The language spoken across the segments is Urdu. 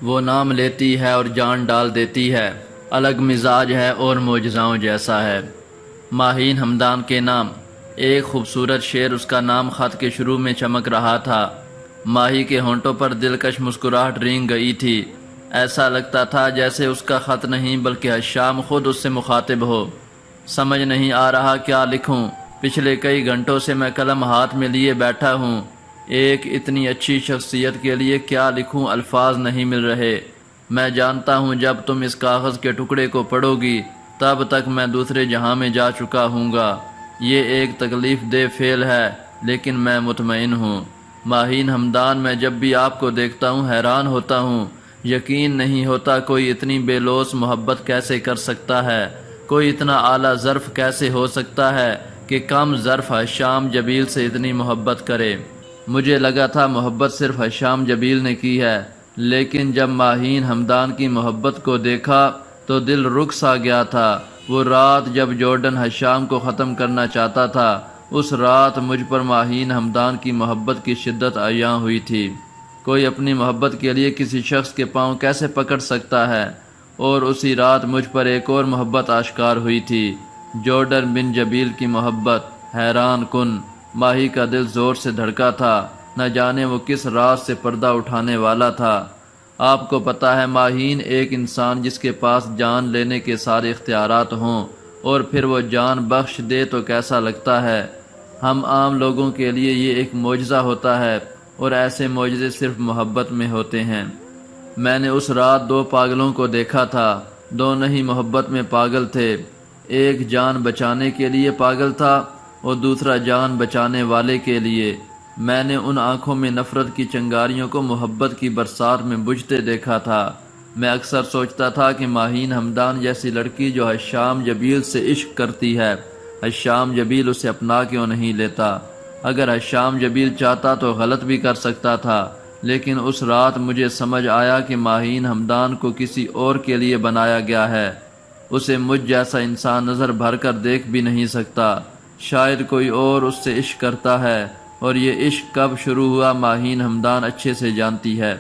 وہ نام لیتی ہے اور جان ڈال دیتی ہے، الگ مزاج ہے اور معجزاؤں جیسا ہے۔ ماہین ہمدان کے نام۔ ایک خوبصورت شعر اس کا نام خط کے شروع میں چمک رہا تھا۔ ماہی کے ہونٹوں پر دلکش مسکراہٹ رینگ گئی تھی۔ ایسا لگتا تھا جیسے اس کا خط نہیں بلکہ حشام خود اس سے مخاطب ہو۔ سمجھ نہیں آ رہا کیا لکھوں، پچھلے کئی گھنٹوں سے میں قلم ہاتھ میں لیے بیٹھا ہوں۔ ایک اتنی اچھی شخصیت کے لیے کیا لکھوں، الفاظ نہیں مل رہے۔ میں جانتا ہوں جب تم اس کاغذ کے ٹکڑے کو پڑھو گی تب تک میں دوسرے جہاں میں جا چکا ہوں گا۔ یہ ایک تکلیف دہ فعل ہے لیکن میں مطمئن ہوں۔ ماہین ہمدان، میں جب بھی آپ کو دیکھتا ہوں حیران ہوتا ہوں۔ یقین نہیں ہوتا کوئی اتنی بے لوث محبت کیسے کر سکتا ہے، کوئی اتنا اعلیٰ ظرف کیسے ہو سکتا ہے کہ کم ظرف حشام جبیل سے اتنی محبت کرے۔ مجھے لگا تھا محبت صرف حشام جبیل نے کی ہے، لیکن جب ماہین ہمدان کی محبت کو دیکھا تو دل رک سا گیا تھا۔ وہ رات جب جارڈن حشام کو ختم کرنا چاہتا تھا، اس رات مجھ پر ماہین ہمدان کی محبت کی شدت عیاں ہوئی تھی۔ کوئی اپنی محبت کے لیے کسی شخص کے پاؤں کیسے پکڑ سکتا ہے؟ اور اسی رات مجھ پر ایک اور محبت آشکار ہوئی تھی، جارڈن بن جبیل کی محبت، حیران کن۔ ماہی کا دل زور سے دھڑکا تھا، نہ جانے وہ کس راز سے پردہ اٹھانے والا تھا۔ آپ کو پتہ ہے ماہین ایک انسان جس کے پاس جان لینے کے سارے اختیارات ہوں اور پھر وہ جان بخش دے تو کیسا لگتا ہے۔ ہم عام لوگوں کے لیے یہ ایک معجزہ ہوتا ہے اور ایسے معجزے صرف محبت میں ہوتے ہیں۔ میں نے اس رات دو پاگلوں کو دیکھا تھا، دونوں ہی محبت میں پاگل تھے۔ ایک جان بچانے کے لیے پاگل تھا اور دوسرا جان بچانے والے کے لیے۔ میں نے ان آنکھوں میں نفرت کی چنگاریوں کو محبت کی برسات میں بجھتے دیکھا تھا۔ میں اکثر سوچتا تھا کہ ماہین ہمدان جیسی لڑکی جو حشام جبیل سے عشق کرتی ہے، حشام جبیل اسے اپنا کیوں نہیں لیتا؟ اگر حشام جبیل چاہتا تو غلط بھی کر سکتا تھا، لیکن اس رات مجھے سمجھ آیا کہ ماہین ہمدان کو کسی اور کے لیے بنایا گیا ہے۔ اسے مجھ جیسا انسان نظر بھر کر دیکھ بھی نہیں سکتا۔ شاید کوئی اور اس سے عشق کرتا ہے، اور یہ عشق کب شروع ہوا ماہین ہمدان اچھے سے جانتی ہے۔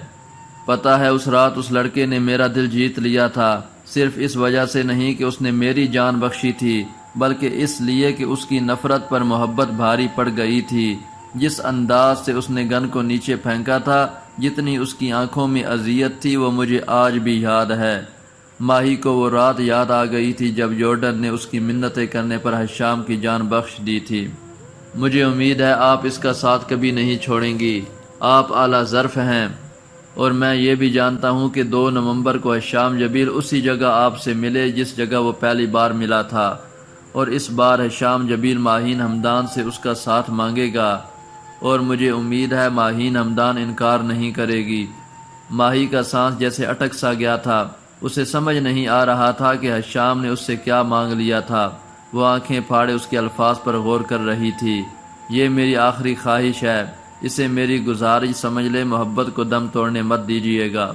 پتہ ہے اس رات اس لڑکے نے میرا دل جیت لیا تھا، صرف اس وجہ سے نہیں کہ اس نے میری جان بخشی تھی، بلکہ اس لیے کہ اس کی نفرت پر محبت بھاری پڑ گئی تھی۔ جس انداز سے اس نے گن کو نیچے پھینکا تھا، جتنی اس کی آنکھوں میں اذیت تھی، وہ مجھے آج بھی یاد ہے۔ ماہی کو وہ رات یاد آ گئی تھی جب جارڈن نے اس کی منتیں کرنے پر حشام کی جان بخش دی تھی۔ مجھے امید ہے آپ اس کا ساتھ کبھی نہیں چھوڑیں گی۔ آپ اعلیٰ ظرف ہیں، اور میں یہ بھی جانتا ہوں کہ 2 نومبر کو حشام جبیل اسی جگہ آپ سے ملے جس جگہ وہ پہلی بار ملا تھا، اور اس بار حشام جبیل ماہین ہمدان سے اس کا ساتھ مانگے گا، اور مجھے امید ہے ماہین ہمدان انکار نہیں کرے گی۔ ماہی کا سانس جیسے اٹک سا گیا تھا، اسے سمجھ نہیں آ رہا تھا کہ حشام نے اس سے کیا مانگ لیا تھا۔ وہ آنکھیں پھاڑے اس کے الفاظ پر غور کر رہی تھی۔ یہ میری آخری خواہش ہے، اسے میری گزارش سمجھ لے، محبت کو دم توڑنے مت دیجیے گا۔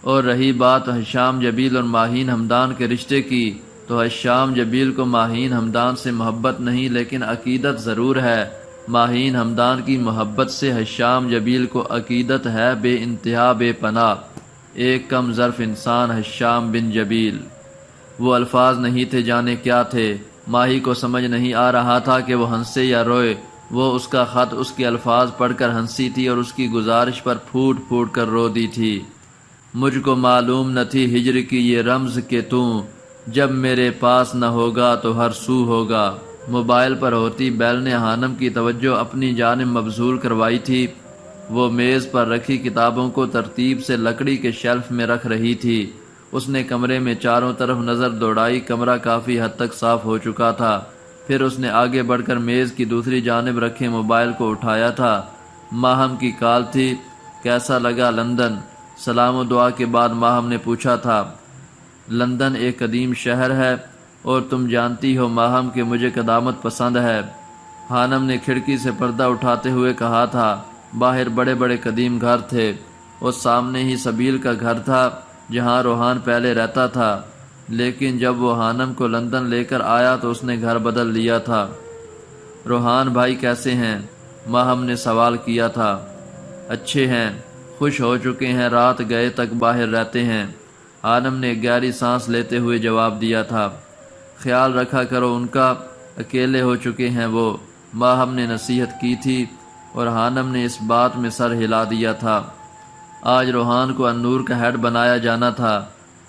اور رہی بات حشام جبیل اور ماہین ہمدان کے رشتے کی، تو حشام جبیل کو ماہین ہمدان سے محبت نہیں لیکن عقیدت ضرور ہے۔ ماہین ہمدان کی محبت سے حشام جبیل کو عقیدت ہے بے انتہا بے پناہ۔ ایک کم ظرف انسان، حشام بن جبیل۔ وہ الفاظ نہیں تھے، جانے کیا تھے۔ ماہی کو سمجھ نہیں آ رہا تھا کہ وہ ہنسے یا روئے۔ وہ اس کا خط، اس کے الفاظ پڑھ کر ہنسی تھی اور اس کی گزارش پر پھوٹ پھوٹ کر رو دی تھی۔ مجھ کو معلوم نہ تھی ہجر کی یہ رمز کہ تو جب میرے پاس نہ ہوگا تو ہر سو ہوگا۔ موبائل پر ہوتی بیل نے خانم کی توجہ اپنی جانب مبذول کروائی تھی۔ وہ میز پر رکھی کتابوں کو ترتیب سے لکڑی کے شیلف میں رکھ رہی تھی۔ اس نے کمرے میں چاروں طرف نظر دوڑائی، کمرہ کافی حد تک صاف ہو چکا تھا۔ پھر اس نے آگے بڑھ کر میز کی دوسری جانب رکھے موبائل کو اٹھایا تھا۔ ماہم کی کال تھی۔ کیسا لگا لندن؟ سلام و دعا کے بعد ماہم نے پوچھا تھا۔ لندن ایک قدیم شہر ہے، اور تم جانتی ہو ماہم کہ مجھے قدامت پسند ہے۔ خانم نے کھڑکی سے پردہ اٹھاتے ہوئے کہا تھا۔ باہر بڑے بڑے قدیم گھر تھے، اور سامنے ہی سبیل کا گھر تھا جہاں روحان پہلے رہتا تھا، لیکن جب وہ خانم کو لندن لے کر آیا تو اس نے گھر بدل لیا تھا۔ روحان بھائی کیسے ہیں؟ ماہم نے سوال کیا تھا۔ اچھے ہیں، خوش ہو چکے ہیں، رات گئے تک باہر رہتے ہیں۔ حانم نے گہری سانس لیتے ہوئے جواب دیا تھا، خیال رکھا کرو ان کا، اکیلے ہو چکے ہیں وہ۔ ماہم نے نصیحت کی تھی اور حانم نے اس بات میں سر ہلا دیا تھا۔ آج روحان کو النور کا ہیڈ بنایا جانا تھا۔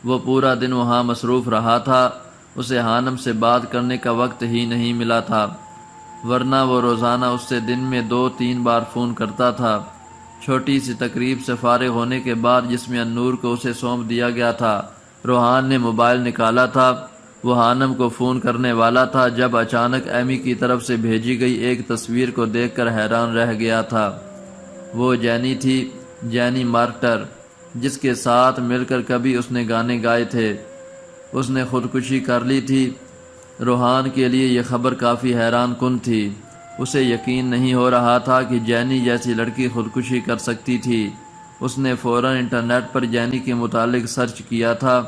وہ پورا دن وہاں مصروف رہا تھا، اسے حانم سے بات کرنے کا وقت ہی نہیں ملا تھا، ورنہ وہ روزانہ اس سے دن میں 2-3 بار فون کرتا تھا۔ چھوٹی سی تقریب سے فارغ ہونے کے بعد جس میں النور کو اسے سونپ دیا گیا تھا، روحان نے موبائل نکالا تھا۔ وہ حانم کو فون کرنے والا تھا جب اچانک ایمی کی طرف سے بھیجی گئی ایک تصویر کو دیکھ کر حیران رہ گیا تھا۔ وہ جینی تھی، جینی مارٹر، جس کے ساتھ مل کر کبھی اس نے گانے گائے تھے۔ اس نے خودکشی کر لی تھی۔ روحان کے لیے یہ خبر کافی حیران کن تھی۔ اسے یقین نہیں ہو رہا تھا کہ جینی جیسی لڑکی خودکشی کر سکتی تھی۔ اس نے فوراً انٹرنیٹ پر جینی کے متعلق سرچ کیا تھا۔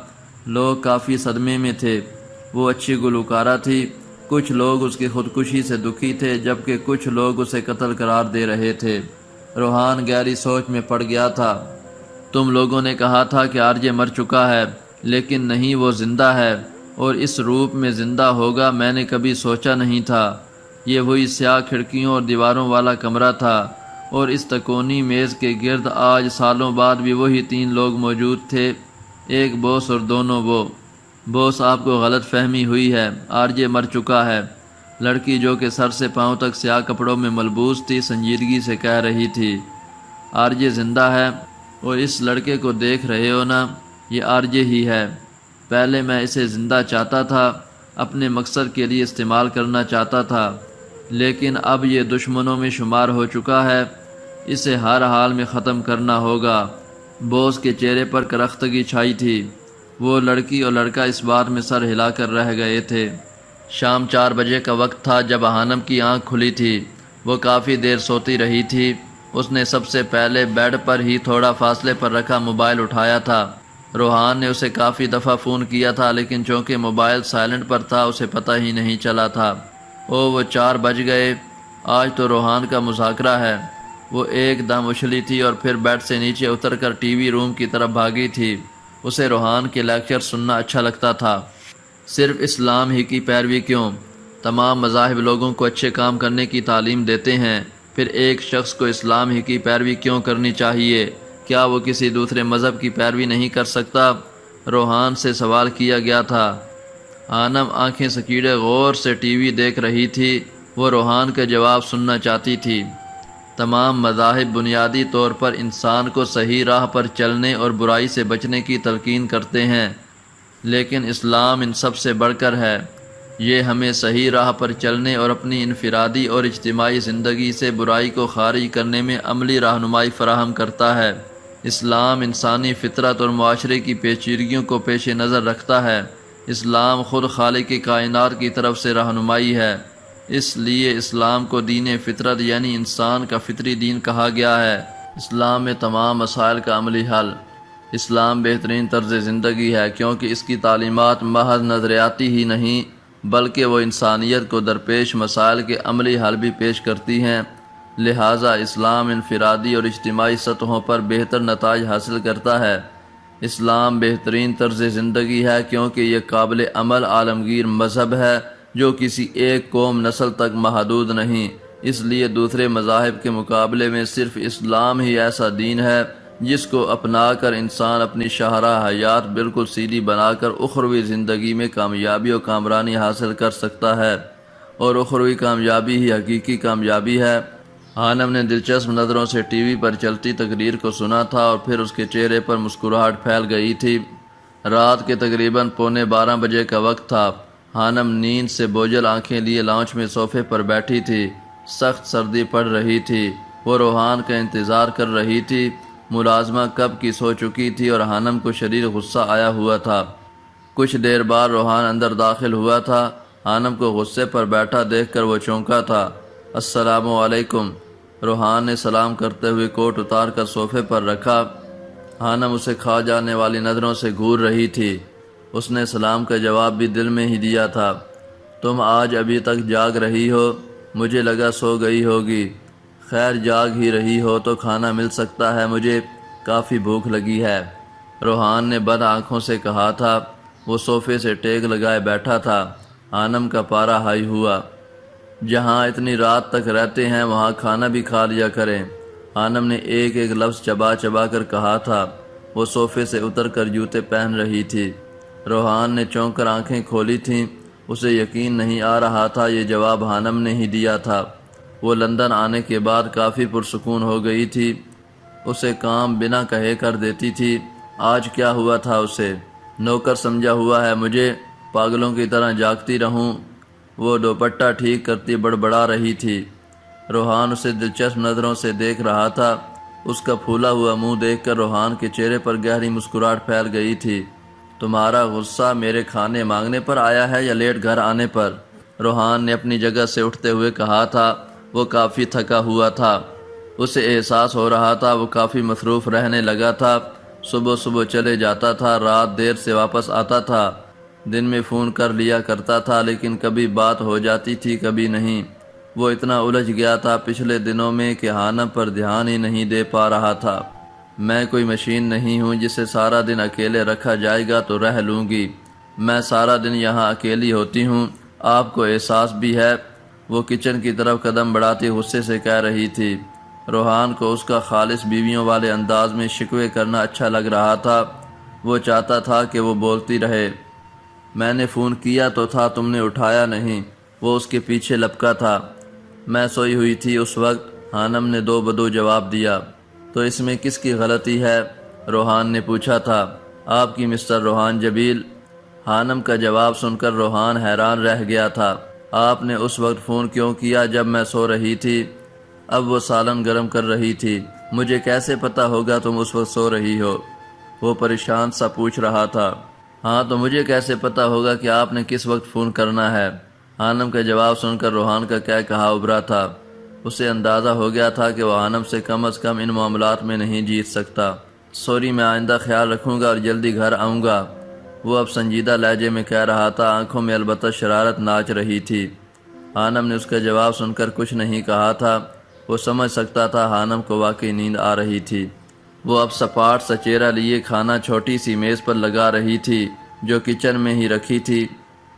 لوگ کافی صدمے میں تھے۔ وہ اچھی گلوکارہ تھی۔ کچھ لوگ اس کی خودکشی سے دکھی تھے جبکہ کچھ لوگ اسے قتل قرار دے رہے تھے۔ روحان گہری سوچ میں پڑ گیا تھا۔ تم لوگوں نے کہا تھا کہ آرجے مر چکا ہے، لیکن نہیں، وہ زندہ ہے، اور اس روپ میں زندہ ہوگا میں نے کبھی سوچا نہیں تھا۔ یہ وہی سیاہ کھڑکیوں اور دیواروں والا کمرہ تھا، اور اس تکونی میز کے گرد آج سالوں بعد بھی وہی 3 لوگ موجود تھے، ایک بوس اور دونوں وہ۔ بوس، آپ کو غلط فہمی ہوئی ہے، آرجے مر چکا ہے، لڑکی جو کہ سر سے پاؤں تک سیاہ کپڑوں میں ملبوس تھی سنجیدگی سے کہہ رہی تھی۔ آرجے زندہ ہے، اور اس لڑکے کو دیکھ رہے ہو نا، یہ آرجے ہی ہے۔ پہلے میں اسے زندہ چاہتا تھا، اپنے مقصد کے لیے استعمال کرنا چاہتا تھا، لیکن اب یہ دشمنوں میں شمار ہو چکا ہے، اسے ہر حال میں ختم کرنا ہوگا۔ بوس کے چہرے پر کرختگی چھائی تھی۔ وہ لڑکی اور لڑکا اس بات میں سر ہلا کر رہ گئے تھے۔ شام 4 بجے کا وقت تھا جب حانم کی آنکھ کھلی تھی۔ وہ کافی دیر سوتی رہی تھی۔ اس نے سب سے پہلے بیڈ پر ہی تھوڑا فاصلے پر رکھا موبائل اٹھایا تھا۔ روحان نے اسے کافی دفعہ فون کیا تھا، لیکن چونکہ موبائل سائلنٹ پر تھا اسے پتہ ہی نہیں چلا تھا۔ وہ 4 بج گئے۔ آج تو روحان کا مذاکرہ ہے۔ وہ ایک دم اچھلی تھی اور پھر بیڈ سے نیچے اتر کر ٹی وی روم کی طرف بھاگی تھی۔ اسے روحان کے لیکچر سننا اچھا لگتا تھا۔ صرف اسلام ہی کی پیروی کیوں؟ تمام مذاہب لوگوں کو اچھے کام کرنے کی تعلیم دیتے ہیں، پھر ایک شخص کو اسلام ہی کی پیروی کیوں کرنی چاہیے؟ کیا وہ کسی دوسرے مذہب کی پیروی نہیں کر سکتا؟ روحان سے سوال کیا گیا تھا۔ حانم آنکھیں سکیڑے غور سے ٹی وی دیکھ رہی تھی۔ وہ روحان کا جواب سننا چاہتی تھی۔ تمام مذاہب بنیادی طور پر انسان کو صحیح راہ پر چلنے اور برائی سے بچنے کی تلقین کرتے ہیں، لیکن اسلام ان سب سے بڑھ کر ہے۔ یہ ہمیں صحیح راہ پر چلنے اور اپنی انفرادی اور اجتماعی زندگی سے برائی کو خارج کرنے میں عملی رہنمائی فراہم کرتا ہے۔ اسلام انسانی فطرت اور معاشرے کی پیچیدگیوں کو پیش نظر رکھتا ہے۔ اسلام خود خالق کائنات کی طرف سے رہنمائی ہے۔ اس لیے اسلام کو دین فطرت یعنی انسان کا فطری دین کہا گیا ہے۔ اسلام میں تمام مسائل کا عملی حل۔ اسلام بہترین طرز زندگی ہے کیونکہ اس کی تعلیمات محض نظریاتی ہی نہیں بلکہ وہ انسانیت کو درپیش مسائل کے عملی حل بھی پیش کرتی ہیں۔ لہٰذا اسلام انفرادی اور اجتماعی سطحوں پر بہتر نتائج حاصل کرتا ہے۔ اسلام بہترین طرز زندگی ہے کیونکہ یہ قابل عمل عالمگیر مذہب ہے جو کسی ایک قوم نسل تک محدود نہیں۔ اس لیے دوسرے مذاہب کے مقابلے میں صرف اسلام ہی ایسا دین ہے جس کو اپنا کر انسان اپنی شاہراہ حیات بالکل سیدھی بنا کر اخروی زندگی میں کامیابی و کامرانی حاصل کر سکتا ہے، اور اخروی کامیابی ہی حقیقی کامیابی ہے۔ حانم نے دلچسپ نظروں سے ٹی وی پر چلتی تقریر کو سنا تھا اور پھر اس کے چہرے پر مسکراہٹ پھیل گئی تھی۔ رات کے تقریباً 11:15 بجے کا وقت تھا۔ حانم نیند سے بوجھل آنکھیں لیے لاؤنج میں صوفے پر بیٹھی تھی۔ سخت سردی پڑ رہی تھی۔ وہ روحان کا انتظار کر رہی تھی۔ ملازمہ کب کی سو چکی تھی اور حانم کو شدید غصہ آیا ہوا تھا۔ کچھ دیر بعد روحان اندر داخل ہوا تھا۔ حانم کو غصے پر بیٹھا دیکھ کر وہ چونکا تھا۔ السلام علیکم۔ روحان نے سلام کرتے ہوئے کوٹ اتار کر صوفے پر رکھا۔ حانم اسے کھا جانے والی نظروں سے گھور رہی تھی۔ اس نے سلام کا جواب بھی دل میں ہی دیا تھا۔ تم آج ابھی تک جاگ رہی ہو؟ مجھے لگا سو گئی ہوگی۔ خیر جاگ ہی رہی ہو تو کھانا مل سکتا ہے مجھے؟ کافی بھوک لگی ہے۔ روحان نے بد آنکھوں سے کہا تھا۔ وہ صوفے سے ٹیک لگائے بیٹھا تھا۔ خانم کا پارا ہائی ہوا۔ جہاں اتنی رات تک رہتے ہیں وہاں کھانا بھی کھا لیا کریں۔ خانم نے ایک ایک لفظ چبا چبا کر کہا تھا۔ وہ صوفے سے اتر کر جوتے پہن رہی تھی۔ روحان نے چونک کر آنکھیں کھولی تھیں۔ اسے یقین نہیں آ رہا تھا یہ جواب خانم نے ہی دیا تھا۔ وہ لندن آنے کے بعد کافی پرسکون ہو گئی تھی۔ اسے کام بنا کہے کر دیتی تھی۔ آج کیا ہوا تھا اسے؟ نوکر سمجھا ہوا ہے مجھے، پاگلوں کی طرح جاگتی رہوں؟ وہ دوپٹہ ٹھیک کرتی بڑبڑا رہی تھی۔ روحان اسے دلچسپ نظروں سے دیکھ رہا تھا۔ اس کا پھولا ہوا منہ دیکھ کر روحان کے چہرے پر گہری مسکراہٹ پھیل گئی تھی۔ تمہارا غصہ میرے کھانے مانگنے پر آیا ہے یا لیٹ گھر آنے پر؟ روحان نے اپنی جگہ سے اٹھتے ہوئے کہا تھا۔ وہ کافی تھکا ہوا تھا۔ اسے احساس ہو رہا تھا وہ کافی مصروف رہنے لگا تھا۔ صبح صبح چلے جاتا تھا، رات دیر سے واپس آتا تھا۔ دن میں فون کر لیا کرتا تھا لیکن کبھی بات ہو جاتی تھی کبھی نہیں۔ وہ اتنا الجھ گیا تھا پچھلے دنوں میں کہ خانم پر دھیان ہی نہیں دے پا رہا تھا۔ میں کوئی مشین نہیں ہوں جسے سارا دن اکیلے رکھا جائے گا تو رہ لوں گی۔ میں سارا دن یہاں اکیلی ہوتی ہوں، آپ کو احساس بھی ہے؟ وہ کچن کی طرف قدم بڑھاتی غصے سے کہہ رہی تھی۔ روحان کو اس کا خالص بیویوں والے انداز میں شکوے کرنا اچھا لگ رہا تھا۔ وہ چاہتا تھا کہ وہ بولتی رہے۔ میں نے فون کیا تو تھا، تم نے اٹھایا نہیں۔ وہ اس کے پیچھے لپکا تھا۔ میں سوئی ہوئی تھی اس وقت، خانم نے دو بدو جواب دیا۔ تو اس میں کس کی غلطی ہے؟ روحان نے پوچھا تھا۔ آپ کی مسٹر روحان جبیل۔ خانم کا جواب سن کر روحان حیران رہ گیا تھا۔ آپ نے اس وقت فون کیوں کیا جب میں سو رہی تھی؟ اب وہ سالن گرم کر رہی تھی۔ مجھے کیسے پتا ہوگا تم اس وقت سو رہی ہو؟ وہ پریشان سا پوچھ رہا تھا۔ ہاں تو مجھے کیسے پتا ہوگا کہ آپ نے کس وقت فون کرنا ہے؟ خانم کا جواب سن کر روحان کا کیا کہا ابھرا تھا۔ اسے اندازہ ہو گیا تھا کہ وہ خانم سے کم از کم ان معاملات میں نہیں جیت سکتا۔ سوری، میں آئندہ خیال رکھوں گا اور جلدی گھر آؤں گا، وہ اب سنجیدہ لہجے میں کہہ رہا تھا۔ آنکھوں میں البتہ شرارت ناچ رہی تھی۔ خانم نے اس کا جواب سن کر کچھ نہیں کہا تھا۔ وہ سمجھ سکتا تھا خانم کو واقعی نیند آ رہی تھی۔ وہ اب سپاٹ سا چہرہ لیے کھانا چھوٹی سی میز پر لگا رہی تھی جو کچن میں ہی رکھی تھی۔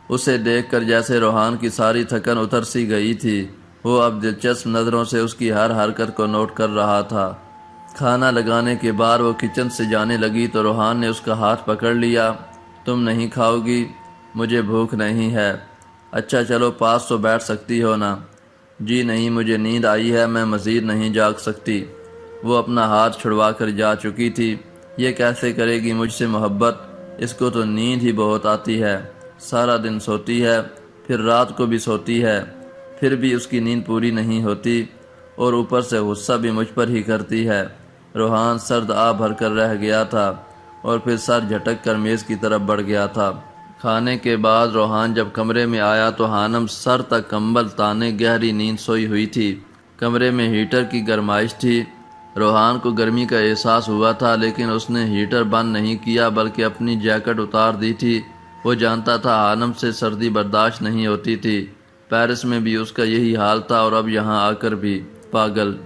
اسے دیکھ کر جیسے روحان کی ساری تھکن اتر سی گئی تھی۔ وہ اب دلچسپ نظروں سے اس کی ہر حرکت کو نوٹ کر رہا تھا۔ کھانا لگانے کے بعد وہ کچن سے جانے لگی تو روحان نے اس کا ہاتھ پکڑ لیا۔ تم نہیں کھاؤ گی؟ مجھے بھوک نہیں ہے۔ اچھا چلو پاس تو بیٹھ سکتی ہو نا؟ جی نہیں، مجھے نیند آئی ہے، میں مزید نہیں جاگ سکتی۔ وہ اپنا ہاتھ چھڑوا کر جا چکی تھی۔ یہ کیسے کرے گی مجھ سے محبت؟ اس کو تو نیند ہی بہت آتی ہے۔ سارا دن سوتی ہے، پھر رات کو بھی سوتی ہے، پھر بھی اس کی نیند پوری نہیں ہوتی، اور اوپر سے غصہ بھی مجھ پر ہی کرتی ہے۔ روحان سرد آہ بھر کر رہ گیا تھا اور پھر سر جھٹک کر میز کی طرف بڑھ گیا تھا۔ کھانے کے بعد روحان جب کمرے میں آیا تو خانم سر تک کمبل تانے گہری نیند سوئی ہوئی تھی۔ کمرے میں ہیٹر کی گرمائش تھی۔ روحان کو گرمی کا احساس ہوا تھا لیکن اس نے ہیٹر بند نہیں کیا بلکہ اپنی جیکٹ اتار دی تھی۔ وہ جانتا تھا خانم سے سردی برداشت نہیں ہوتی تھی۔ پیرس میں بھی اس کا یہی حال تھا اور اب یہاں آ کر بھی۔ پاگل!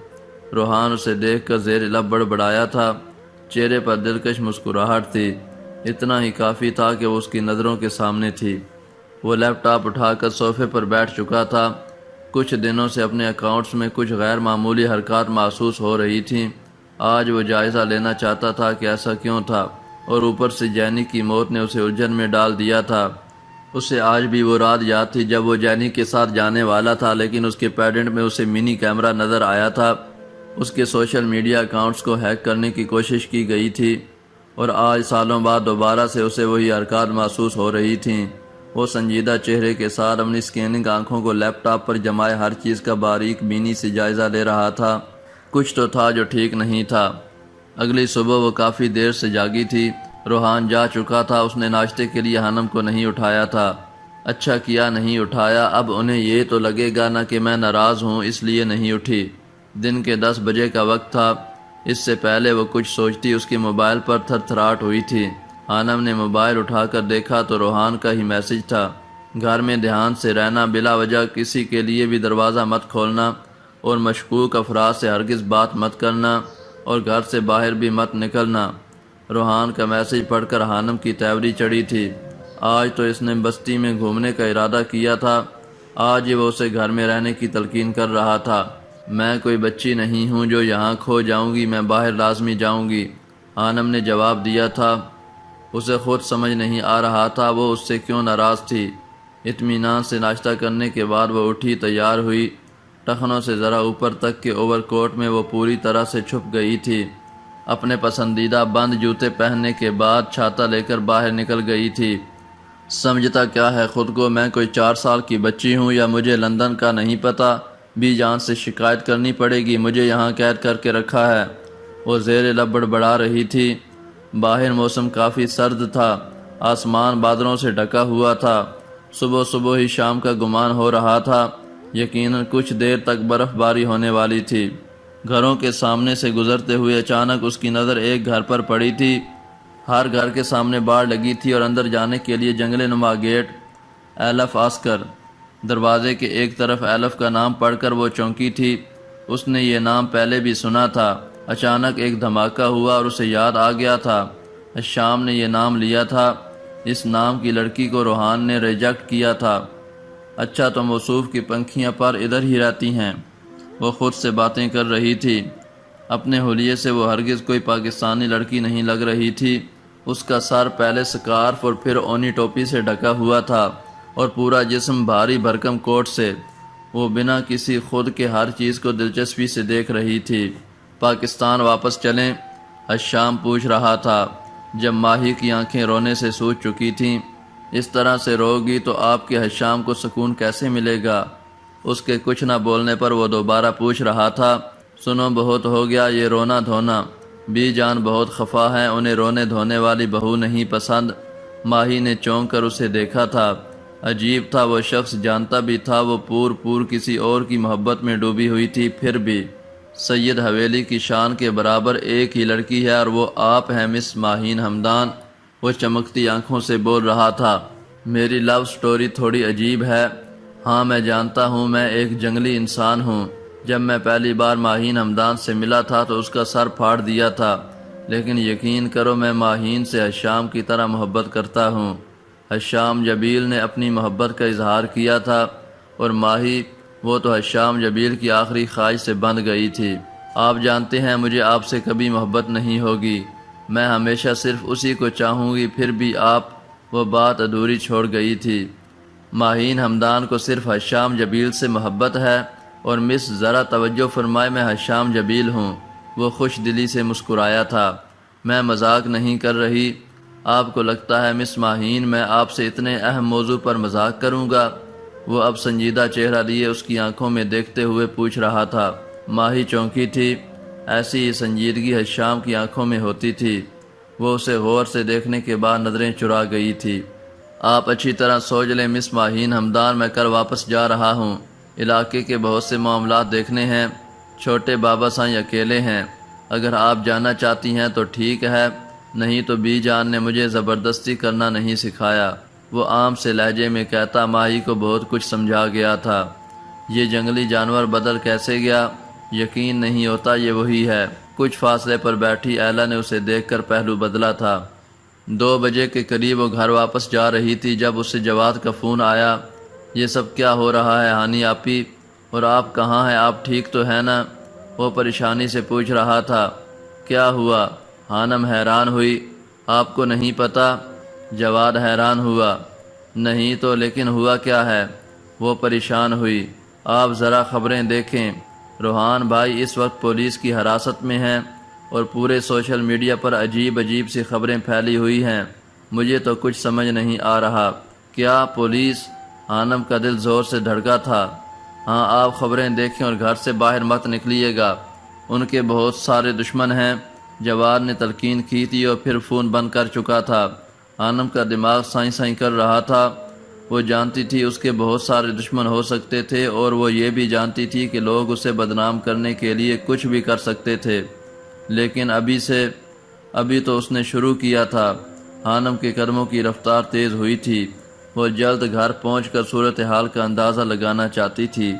روحان اسے دیکھ کر زیر لب بڑبڑایا تھا۔ چہرے پر دلکش مسکراہٹ تھی۔ اتنا ہی کافی تھا کہ وہ اس کی نظروں کے سامنے تھی۔ وہ لیپ ٹاپ اٹھا کر صوفے پر بیٹھ چکا تھا۔ کچھ دنوں سے اپنے اکاؤنٹس میں کچھ غیر معمولی حرکات محسوس ہو رہی تھیں۔ آج وہ جائزہ لینا چاہتا تھا کہ ایسا کیوں تھا، اور اوپر سے جینی کی موت نے اسے الجھن میں ڈال دیا تھا۔ اسے آج بھی وہ رات یاد تھی جب وہ جینی کے ساتھ جانے والا تھا لیکن اس کے پیڈنٹ میں اسے منی کیمرہ نظر آیا تھا۔ اس کے سوشل میڈیا اکاؤنٹس کو ہیک کرنے کی کوشش کی گئی تھی، اور آج سالوں بعد دوبارہ سے اسے وہی حرکات محسوس ہو رہی تھیں۔ وہ سنجیدہ چہرے کے ساتھ اپنی اسکیننگ آنکھوں کو لیپ ٹاپ پر جمائے ہر چیز کا باریک بینی سے جائزہ لے رہا تھا۔ کچھ تو تھا جو ٹھیک نہیں تھا۔ اگلی صبح وہ کافی دیر سے جاگی تھی۔ روحان جا چکا تھا۔ اس نے ناشتے کے لیے خانم کو نہیں اٹھایا تھا۔ اچھا کیا نہیں اٹھایا، اب انہیں یہ تو لگے گا نہ کہ میں ناراض ہوں اس لیے نہیں اٹھی۔ دن کے 10 بجے کا وقت تھا۔ اس سے پہلے وہ کچھ سوچتی اس کے موبائل پر تھر تھراہٹ ہوئی تھی۔ خانم نے موبائل اٹھا کر دیکھا تو روحان کا ہی میسج تھا۔ گھر میں دھیان سے رہنا، بلا وجہ کسی کے لیے بھی دروازہ مت کھولنا، اور مشکوک افراد سے ہرگز بات مت کرنا۔ اور گھر سے باہر بھی مت نکلنا۔ روحان کا میسج پڑھ کر حانم کی تیوری چڑھی تھی۔ آج تو اس نے بستی میں گھومنے کا ارادہ کیا تھا، آج ہی وہ اسے گھر میں رہنے کی تلقین کر رہا تھا۔ میں کوئی بچی نہیں ہوں جو یہاں کھو جاؤں گی، میں باہر لازمی جاؤں گی، حانم نے جواب دیا تھا۔ اسے خود سمجھ نہیں آ رہا تھا وہ اس سے کیوں ناراض تھی۔ اطمینان سے ناشتہ کرنے کے بعد وہ اٹھی، تیار ہوئی۔ ٹخنوں سے ذرا اوپر تک کے اوور کوٹ میں وہ پوری طرح سے چھپ گئی تھی۔ اپنے پسندیدہ بند جوتے پہننے کے بعد چھاتا لے کر باہر نکل گئی تھی۔ سمجھتا کیا ہے خود کو، میں کوئی 4 سال کی بچی ہوں یا مجھے لندن کا نہیں پتہ؟ بی جان سے شکایت کرنی پڑے گی، مجھے یہاں قید کر کے رکھا ہے۔ وہ زیر لب بڑبڑا رہی تھی۔ باہر موسم کافی سرد تھا، آسمان بادلوں سے ڈھکا ہوا تھا۔ صبح صبح ہی شام کا گمان ہو رہا تھا، یقیناً کچھ دیر تک برف باری ہونے والی تھی۔ گھروں کے سامنے سے گزرتے ہوئے اچانک اس کی نظر ایک گھر پر پڑی تھی۔ ہر گھر کے سامنے باڑ لگی تھی اور اندر جانے کے لیے جنگل نما گیٹ۔ ایلف آسکر۔ دروازے کے ایک طرف ایلف کا نام پڑھ کر وہ چونکی تھی۔ اس نے یہ نام پہلے بھی سنا تھا۔ اچانک ایک دھماکہ ہوا اور اسے یاد آ گیا تھا، شام نے یہ نام لیا تھا، اس نام کی لڑکی کو روحان نے ریجیکٹ کیا تھا۔ اچھا تو موصوف کی پنکھیاں پر ادھر ہی رہتی ہیں، وہ خود سے باتیں کر رہی تھی۔ اپنے حلیے سے وہ ہرگز کوئی پاکستانی لڑکی نہیں لگ رہی تھی۔ اس کا سر پہلے سکارف اور پھر اونی ٹوپی سے ڈھکا ہوا تھا اور پورا جسم بھاری بھرکم کوٹ سے۔ وہ بنا کسی خود کے ہر چیز کو دلچسپی سے دیکھ رہی تھی۔ پاکستان واپس چلیں؟ حشام پوچھ رہا تھا جب ماہی کی آنکھیں رونے سے سوج چکی تھیں۔ اس طرح سے رو گی تو آپ کے حشام کو سکون کیسے ملے گا؟ اس کے کچھ نہ بولنے پر وہ دوبارہ پوچھ رہا تھا، سنو بہت ہو گیا یہ رونا دھونا، بی جان بہت خفا ہیں، انہیں رونے دھونے والی بہو نہیں پسند۔ ماہی نے چونک کر اسے دیکھا تھا۔ عجیب تھا، وہ شخص جانتا بھی تھا وہ پور کسی اور کی محبت میں ڈوبی ہوئی تھی، پھر بھی سید حویلی کی شان کے برابر ایک ہی لڑکی ہے اور وہ آپ ہیں مس ماہین حمدان۔ وہ چمکتی آنکھوں سے بول رہا تھا، میری لو سٹوری تھوڑی عجیب ہے۔ ہاں میں جانتا ہوں، میں ایک جنگلی انسان ہوں۔ جب میں پہلی بار ماہین حمدان سے ملا تھا تو اس کا سر پھاڑ دیا تھا، لیکن یقین کرو میں ماہین سے حشام کی طرح محبت کرتا ہوں۔ حشام جبیل نے اپنی محبت کا اظہار کیا تھا اور ماہی، وہ تو حشام جبیل کی آخری خواہش سے بندھ گئی تھی۔ آپ جانتے ہیں مجھے آپ سے کبھی محبت نہیں ہوگی، میں ہمیشہ صرف اسی کو چاہوں گی، پھر بھی آپ، وہ بات ادھوری چھوڑ گئی تھی۔ ماہین حمدان کو صرف حشام جبیل سے محبت ہے، اور مس ذرا توجہ فرمائے، میں حشام جبیل ہوں۔ وہ خوش دلی سے مسکرایا تھا، میں مذاق نہیں کر رہی۔ آپ کو لگتا ہے مس ماہین میں آپ سے اتنے اہم موضوع پر مذاق کروں گا؟ وہ اب سنجیدہ چہرہ لیے اس کی آنکھوں میں دیکھتے ہوئے پوچھ رہا تھا۔ ماہی چونکی تھی، ایسی ہی سنجیدگی حشام کی آنکھوں میں ہوتی تھی۔ وہ اسے غور سے دیکھنے کے بعد نظریں چرا گئی تھی۔ آپ اچھی طرح سوچ لیں مس ماہین حمدان، میں کل واپس جا رہا ہوں، علاقے کے بہت سے معاملات دیکھنے ہیں۔ چھوٹے بابا سائیں اکیلے ہیں، اگر آپ جانا چاہتی ہیں تو ٹھیک ہے، نہیں تو بی جان نے مجھے زبردستی کرنا نہیں سکھایا، وہ عام سے لہجے میں کہتا۔ ماہی کو بہت کچھ سمجھا گیا تھا۔ یہ جنگلی جانور بدل کیسے گیا؟ یقین نہیں ہوتا یہ وہی ہے۔ کچھ فاصلے پر بیٹھی ایلا نے اسے دیکھ کر پہلو بدلا تھا۔ 2 بجے کے قریب وہ گھر واپس جا رہی تھی جب اسے جواد کا فون آیا۔ یہ سب کیا ہو رہا ہے ہانی آپی؟ اور آپ کہاں ہیں؟ آپ ٹھیک تو ہیں نا؟ وہ پریشانی سے پوچھ رہا تھا۔ کیا ہوا؟ حانم حیران ہوئی۔ آپ کو نہیں پتہ؟ جواد حیران ہوا۔ نہیں تو، لیکن ہوا کیا ہے؟ وہ پریشان ہوئی۔ آپ ذرا خبریں دیکھیں، روحان بھائی اس وقت پولیس کی حراست میں ہیں اور پورے سوشل میڈیا پر عجیب سی خبریں پھیلی ہوئی ہیں، مجھے تو کچھ سمجھ نہیں آ رہا۔ کیا پولیس؟ حانم کا دل زور سے دھڑکا تھا۔ ہاں آپ خبریں دیکھیں اور گھر سے باہر مت نکلیے گا، ان کے بہت سارے دشمن ہیں، جواد نے تلقین کی تھی اور پھر فون بند کر چکا تھا۔ حانم کا دماغ سائیں سائیں کر رہا تھا۔ وہ جانتی تھی اس کے بہت سارے دشمن ہو سکتے تھے اور وہ یہ بھی جانتی تھی کہ لوگ اسے بدنام کرنے کے لیے کچھ بھی کر سکتے تھے، لیکن ابھی تو اس نے شروع کیا تھا۔ حانم کے قدموں کی رفتار تیز ہوئی تھی۔ وہ جلد گھر پہنچ کر صورتحال کا اندازہ لگانا چاہتی تھی۔